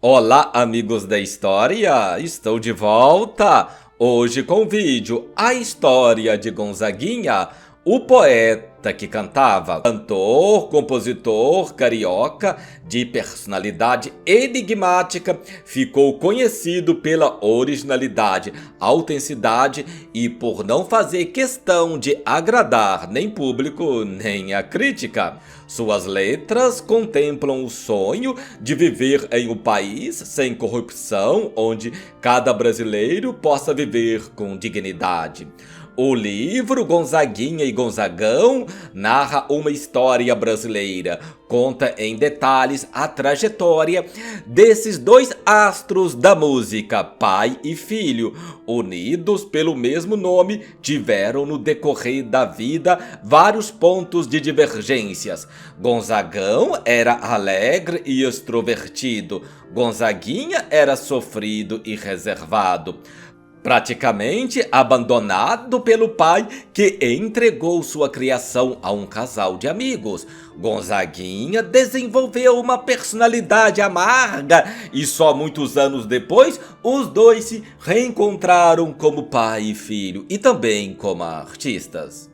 Olá, amigos da história! Estou de volta! Hoje com o vídeo A História de Gonzaguinha, o poeta que cantava. Cantor, compositor, carioca, de personalidade enigmática, ficou conhecido pela originalidade, autenticidade e por não fazer questão de agradar nem público nem a crítica. Suas letras contemplam o sonho de viver em um país sem corrupção, onde cada brasileiro possa viver com dignidade. O livro Gonzaguinha e Gonzagão narra uma história brasileira, conta em detalhes a trajetória desses dois astros da música, pai e filho, unidos pelo mesmo nome, tiveram no decorrer da vida vários pontos de divergências. Gonzagão era alegre e extrovertido, Gonzaguinha era sofrido e reservado. Praticamente abandonado pelo pai, que entregou sua criação a um casal de amigos, Gonzaguinha desenvolveu uma personalidade amarga e só muitos anos depois os dois se reencontraram como pai e filho e também como artistas.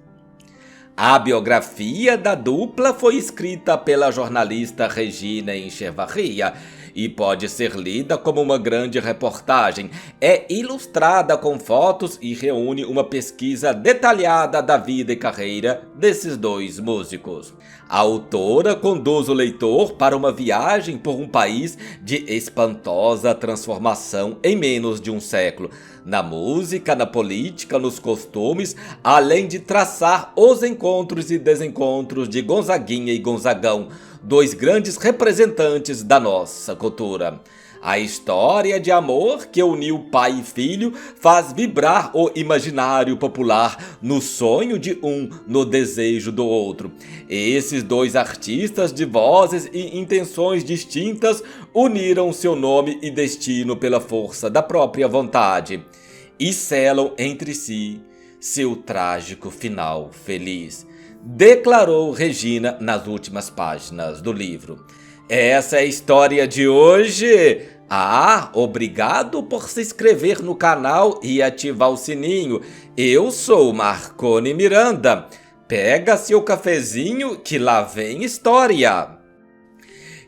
A biografia da dupla foi escrita pela jornalista Regina Echevarria e pode ser lida como uma grande reportagem. É ilustrada com fotos e reúne uma pesquisa detalhada da vida e carreira desses dois músicos. A autora conduz o leitor para uma viagem por um país de espantosa transformação em menos de um século. Na música, na política, nos costumes, além de traçar os encontros e desencontros de Gonzaguinha e Gonzagão, dois grandes representantes da nossa cultura. A história de amor que uniu pai e filho faz vibrar o imaginário popular no sonho de um, no desejo do outro. Esses dois artistas de vozes e intenções distintas uniram seu nome e destino pela força da própria vontade e selam entre si seu trágico final feliz, declarou Regina nas últimas páginas do livro. Essa é a história de hoje. Obrigado por se inscrever no canal e ativar o sininho. Eu sou Marconi Miranda. Pega seu cafezinho que lá vem história.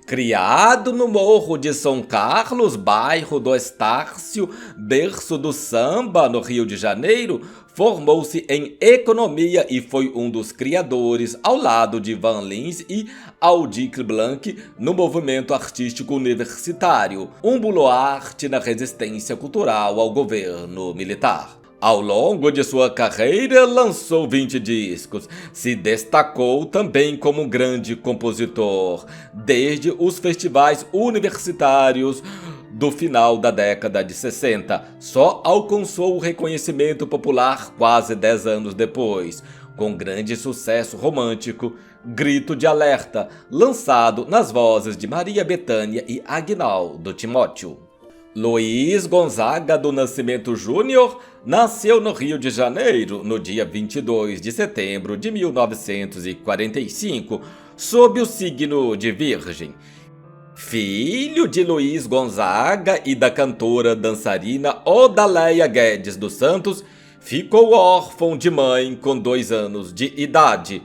Criado no Morro de São Carlos, bairro do Estácio, berço do samba no Rio de Janeiro, formou-se em economia e foi um dos criadores, ao lado de Van Lins e Aldir Blanc, no movimento artístico universitário, um baluarte na resistência cultural ao governo militar. Ao longo de sua carreira, lançou 20 discos. Se destacou também como um grande compositor, desde os festivais universitários do final da década de 60. Só alcançou o reconhecimento popular quase 10 anos depois, com grande sucesso romântico, Grito de Alerta, lançado nas vozes de Maria Bethânia e Agnaldo Timóteo. Luiz Gonzaga do Nascimento Júnior nasceu no Rio de Janeiro no dia 22 de setembro de 1945, sob o signo de Virgem. Filho de Luiz Gonzaga e da cantora dançarina Odaléia Guedes dos Santos, ficou órfão de mãe com 2 anos de idade.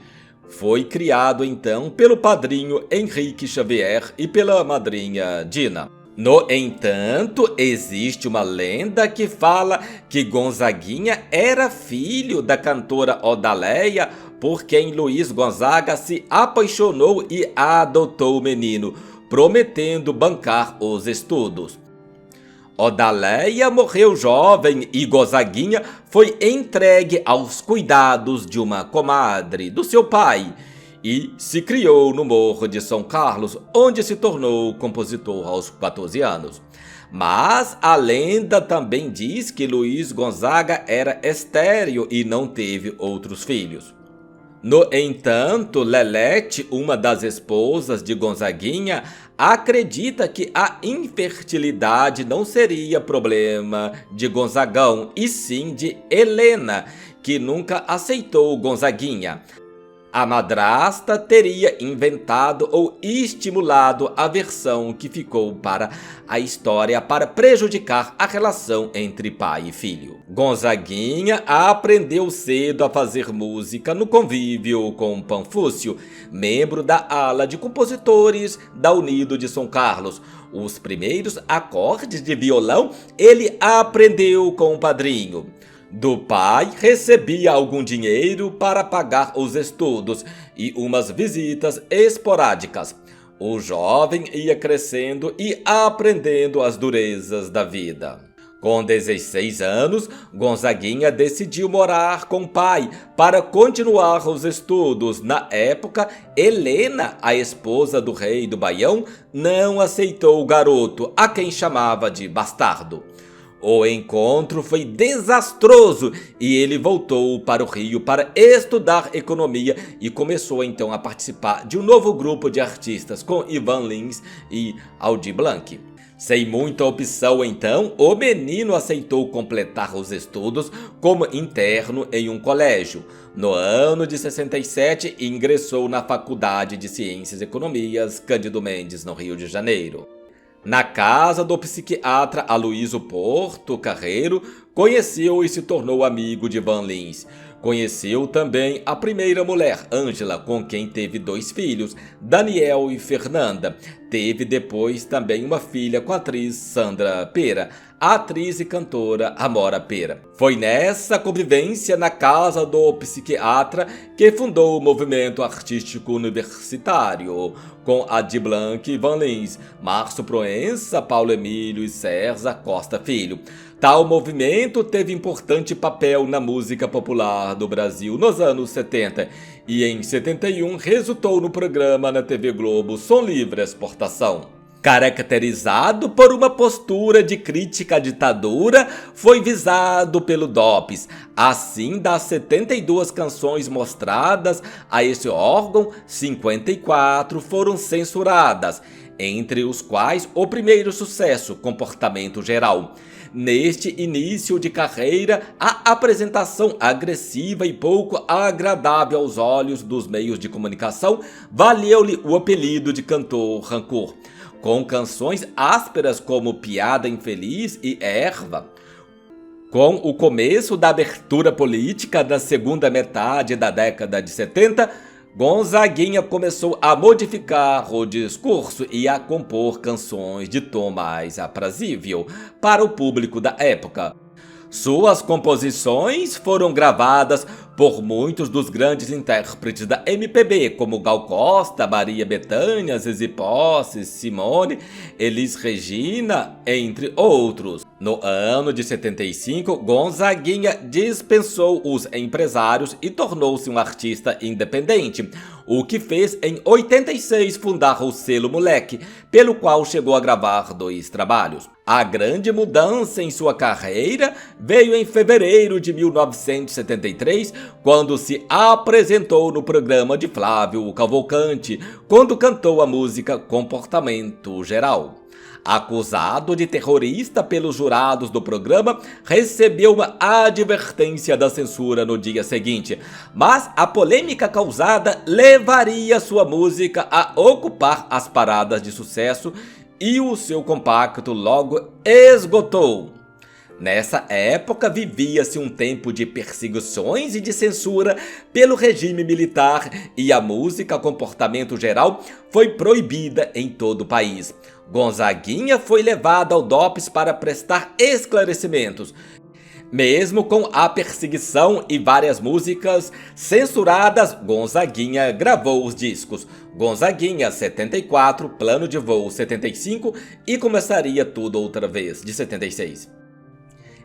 Foi criado então pelo padrinho Henrique Xavier e pela madrinha Dina. No entanto, existe uma lenda que fala que Gonzaguinha era filho da cantora Odaléia, por quem Luiz Gonzaga se apaixonou e adotou o menino, prometendo bancar os estudos. Odaléia morreu jovem e Gonzaguinha foi entregue aos cuidados de uma comadre do seu pai e se criou no Morro de São Carlos, onde se tornou compositor aos 14 anos. Mas a lenda também diz que Luiz Gonzaga era estéril e não teve outros filhos. No entanto, Lelete, uma das esposas de Gonzaguinha, acredita que a infertilidade não seria problema de Gonzagão, e sim de Helena, que nunca aceitou Gonzaguinha. A madrasta teria inventado ou estimulado a versão que ficou para a história para prejudicar a relação entre pai e filho. Gonzaguinha aprendeu cedo a fazer música no convívio com Panfúcio, membro da ala de compositores da Unido de São Carlos. Os primeiros acordes de violão ele aprendeu com o padrinho. Do pai recebia algum dinheiro para pagar os estudos e umas visitas esporádicas. O jovem ia crescendo e aprendendo as durezas da vida. Com 16 anos, Gonzaguinha decidiu morar com o pai para continuar os estudos. Na época, Helena, a esposa do rei do Baião, não aceitou o garoto, a quem chamava de bastardo. O encontro foi desastroso e ele voltou para o Rio para estudar economia e começou então a participar de um novo grupo de artistas com Ivan Lins e Aldir Blanc. Sem muita opção então, o menino aceitou completar os estudos como interno em um colégio. No ano de 67, ingressou na Faculdade de Ciências e Economias Cândido Mendes, no Rio de Janeiro. Na casa do psiquiatra Aloísio Porto Carreiro, conheceu e se tornou amigo de Van Lins. Conheceu também a primeira mulher, Ângela, com quem teve 2 filhos, Daniel e Fernanda. Teve depois também uma filha com a atriz Sandra Pera, a atriz e cantora Amora Pera. Foi nessa convivência na casa do psiquiatra que fundou o movimento artístico universitário, com Aldir Blanc e Van Lins, Márcio Proença, Paulo Emílio e César Costa Filho. Tal movimento teve importante papel na música popular do Brasil nos anos 70 e em 71 resultou no programa na TV Globo Som Livre Exportação. Caracterizado por uma postura de crítica à ditadura, foi visado pelo DOPS. Assim, das 72 canções mostradas a esse órgão, 54 foram censuradas, entre os quais o primeiro sucesso, Comportamento Geral. Neste início de carreira, a apresentação agressiva e pouco agradável aos olhos dos meios de comunicação valeu-lhe o apelido de cantor rancor. Com canções ásperas como Piada Infeliz e Erva. Com o começo da abertura política da segunda metade da década de 70, Gonzaguinha começou a modificar o discurso e a compor canções de tom mais aprazível para o público da época. Suas composições foram gravadas por muitos dos grandes intérpretes da MPB, como Gal Costa, Maria Bethânia, Zizi Posse, Simone, Elis Regina, entre outros. No ano de 75, Gonzaguinha dispensou os empresários e tornou-se um artista independente, o que fez em 86 fundar o selo Moleque, pelo qual chegou a gravar 2 trabalhos. A grande mudança em sua carreira veio em fevereiro de 1973, quando se apresentou no programa de Flávio Cavalcante, quando cantou a música Comportamento Geral. Acusado de terrorista pelos jurados do programa, recebeu uma advertência da censura no dia seguinte, mas a polêmica causada levaria sua música a ocupar as paradas de sucesso e o seu compacto logo esgotou. Nessa época vivia-se um tempo de perseguições e de censura pelo regime militar e a música Comportamento Geral foi proibida em todo o país. Gonzaguinha foi levado ao DOPS para prestar esclarecimentos. Mesmo com a perseguição e várias músicas censuradas, Gonzaguinha gravou os discos Gonzaguinha 74, Plano de Voo 75 e Começaria Tudo Outra Vez, de 76.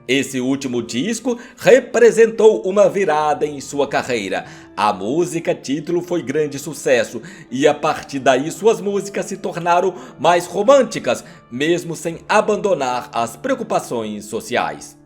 Esse último disco representou uma virada em sua carreira. A música título foi grande sucesso e a partir daí suas músicas se tornaram mais românticas, mesmo sem abandonar as preocupações sociais.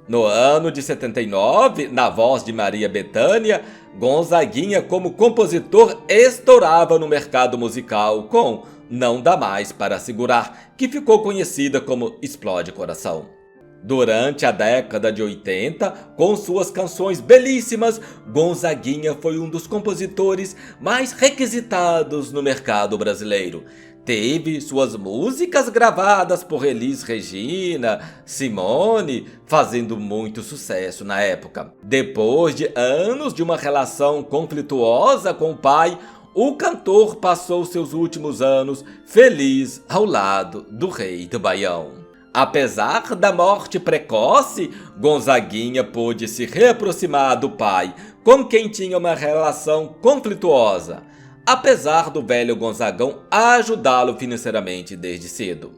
No ano de 79, na voz de Maria Bethânia, Gonzaguinha como compositor estourava no mercado musical com Não Dá Mais Para Segurar, que ficou conhecida como Explode Coração. Durante a década de 80, com suas canções belíssimas, Gonzaguinha foi um dos compositores mais requisitados no mercado brasileiro. Teve suas músicas gravadas por Elis Regina, Simone, fazendo muito sucesso na época. Depois de anos de uma relação conflituosa com o pai, o cantor passou seus últimos anos feliz ao lado do rei do Baião. Apesar da morte precoce, Gonzaguinha pôde se reaproximar do pai, com quem tinha uma relação conflituosa, apesar do velho Gonzagão ajudá-lo financeiramente desde cedo.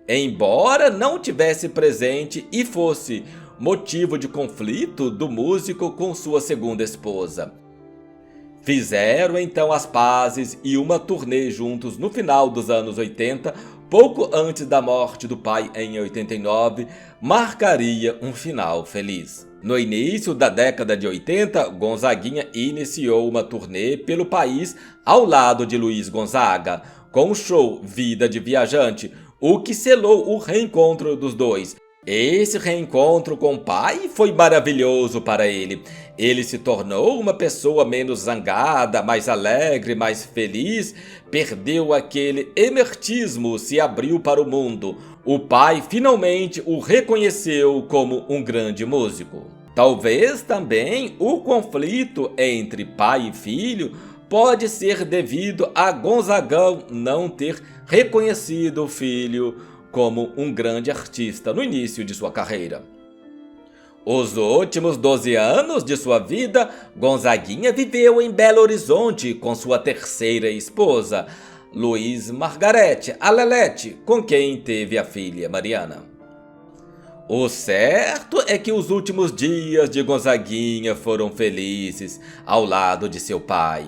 Embora não tivesse presente e fosse motivo de conflito do músico com sua segunda esposa. Fizeram então as pazes e uma turnê juntos no final dos anos 80, pouco antes da morte do pai em 89, marcaria um final feliz. No início da década de 80, Gonzaguinha iniciou uma turnê pelo país ao lado de Luiz Gonzaga, com o show Vida de Viajante, o que selou o reencontro dos dois. Esse reencontro com o pai foi maravilhoso para ele. Ele se tornou uma pessoa menos zangada, mais alegre, mais feliz, perdeu aquele emertismo, se abriu para o mundo. O pai finalmente o reconheceu como um grande músico. Talvez também o conflito entre pai e filho pode ser devido a Gonzagão não ter reconhecido o filho como um grande artista no início de sua carreira. Os últimos 12 anos de sua vida, Gonzaguinha viveu em Belo Horizonte com sua terceira esposa, Luiz Margarete, a Lelete, com quem teve a filha Mariana. O certo é que os últimos dias de Gonzaguinha foram felizes ao lado de seu pai.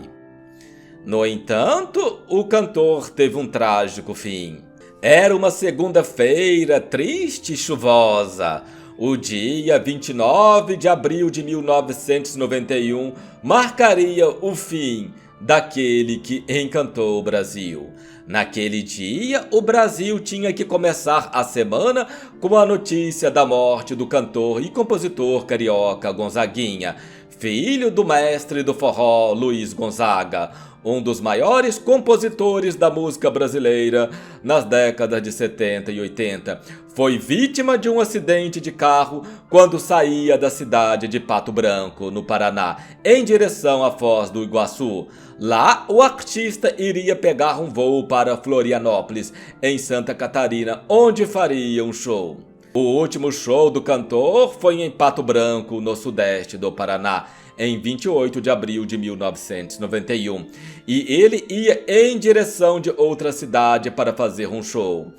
No entanto, o cantor teve um trágico fim. Era uma segunda-feira triste e chuvosa. O dia 29 de abril de 1991 marcaria o fim daquele que encantou o Brasil. Naquele dia, o Brasil tinha que começar a semana com a notícia da morte do cantor e compositor carioca Gonzaguinha, filho do mestre do forró Luiz Gonzaga, um dos maiores compositores da música brasileira nas décadas de 70 e 80. Foi vítima de um acidente de carro quando saía da cidade de Pato Branco, no Paraná, em direção à Foz do Iguaçu. Lá, o artista iria pegar um voo para Florianópolis, em Santa Catarina, onde faria um show. O último show do cantor foi em Pato Branco, no sudeste do Paraná, em 28 de abril de 1991, e ele ia em direção de outra cidade para fazer um show.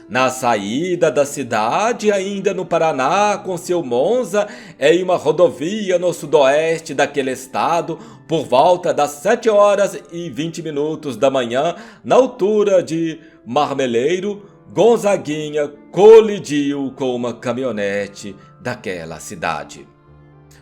Na saída da cidade, ainda no Paraná, com seu Monza, em uma rodovia no sudoeste daquele estado, por volta das 7 horas e 20 minutos da manhã, na altura de Marmeleiro, Gonzaguinha colidiu com uma caminhonete daquela cidade.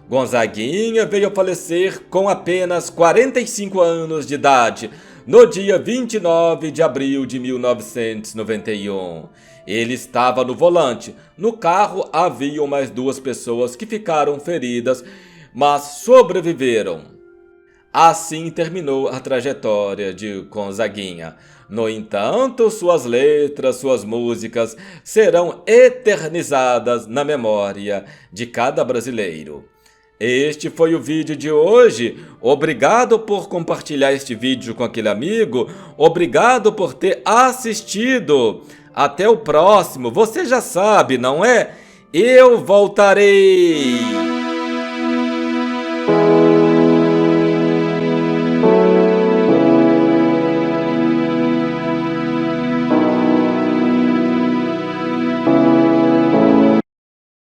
Gonzaguinha veio a falecer com apenas 45 anos de idade, no dia 29 de abril de 1991. Ele estava no volante. No carro haviam mais 2 pessoas que ficaram feridas, mas sobreviveram. Assim terminou a trajetória de Gonzaguinha. No entanto, suas letras, suas músicas serão eternizadas na memória de cada brasileiro. Este foi o vídeo de hoje. Obrigado por compartilhar este vídeo com aquele amigo. Obrigado por ter assistido. Até o próximo. Você já sabe, não é? Eu voltarei.